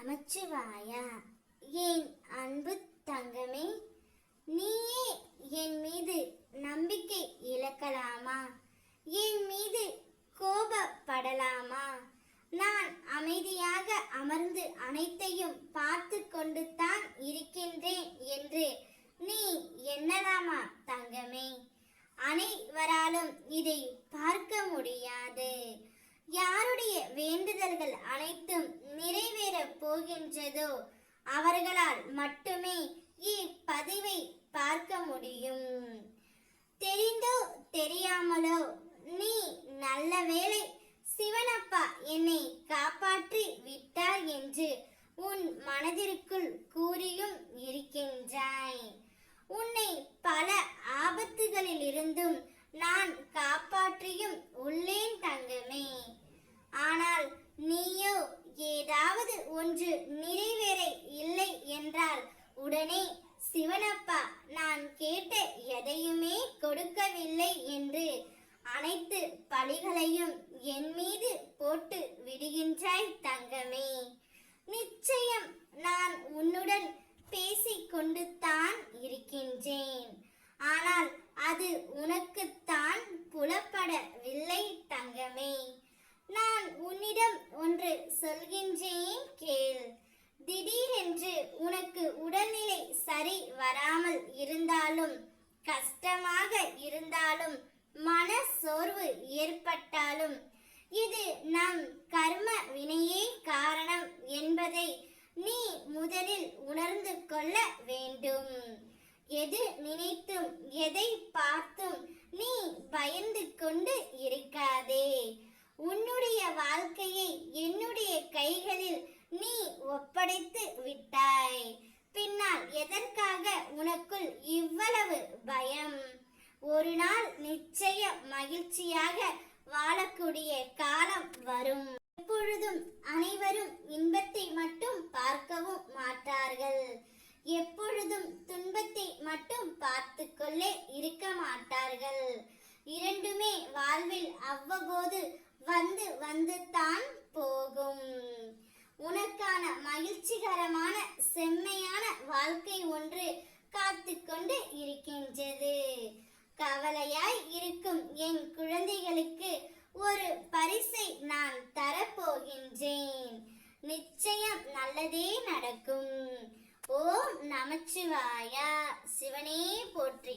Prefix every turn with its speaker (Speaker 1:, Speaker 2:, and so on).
Speaker 1: நமச்சிவாயா. என் அன்பு தங்கமே, நீயே என் மீது நம்பிக்கை இழக்கலாமா? என் மீது கோபப்படலாமா? நான் அமைதியாக அமர்ந்து அனைத்தையும் பார்த்து கொண்டு தான் இருக்கின்றேன் என்று நீ எண்ணலாமா தங்கமே? அனைவராலும் இதை பார்க்க முடியாது. யாருடைய வேண்டுதல்கள் அனைத்தும் நிறைவேற போகின்றதோ அவர்களால் மட்டுமே இப்பதிவை பார்க்க முடியும். தெரிந்தோ தெரியாமலோ நீ நல்ல வேளை சிவனப்பா என்னை காப்பாற்றி விட்டார் என்று உன் மனதிற்குள் கூறியும் இருக்கின்றாய். உன்னை பல ஆபத்துகளில் இருந்தும் நான் காப்பாற்றியும் உள்ளேன் தங்கமே. ஆனால் நீயோ ஏதாவது ஒன்று நிறைவேற இல்லை என்றால் உடனே சிவனப்பா நான் கேட்ட எதையுமே கொடுக்கவில்லை என்று அனைத்து பழிகளையும் என் மீது போட்டு விடுகின்றாய் தங்கமே. நிச்சயம் நான் உன்னுடன் பேசிக் கொண்டு தான் இருக்கின்றேன். ஆனால் அது உனக்குத்தான் புலப்படவில்லை தங்கமே. நான் உன்னிடம் ஒன்று சொல்கின்றேன் கேள். திடீரென்று உனக்கு உடல்நிலை சரி வராமல் இருந்தாலும், கஷ்டமாக இருந்தாலும், மன சோர்வு ஏற்பட்டாலும் இது நம் கர்ம வினையே காரணம் என்பதை நீ முதலில் உணர்ந்து கொள்ள வேண்டும். எது நினைத்தும் எதை பார்த்தும் நீ பயந்து கொண்டு இருக்காதே. உன்னுடைய வாழ்க்கையை என்னுடைய கைகளில் நீ ஒப்படைத்து விட்டாய். பின்னால் எதற்காக உனக்குள் இவ்வளவு பயம்? ஒரு நாள் நிச்சய மகிழ்ச்சியாக வாழக்கூடிய காலம் வரும். எப்பொழுதும் அனைவரும் இன்பத்தை மட்டும் பார்க்கவும் மாட்டார்கள். எப்பொழுதும் துன்பத்தை மட்டும் பார்த்து கொள்ளே இருக்க மாட்டார்கள். இரண்டுமே வாழ்வில் அவ்வப்போது வந்து வந்து தான் போகும். உனக்கான மகிழ்ச்சிகரமான செம்மையான வாழ்க்கை ஒன்று காத்து கொண்டு இருக்கின்றது. கவலையாய் இருக்கும் என் குழந்தைகளுக்கு ஒரு பரிசை நான் தரப்போகின்றேன். நிச்சயம் நல்லதே நடக்கும். ஓம் நமச்சிவாயா. சிவனே போற்றி.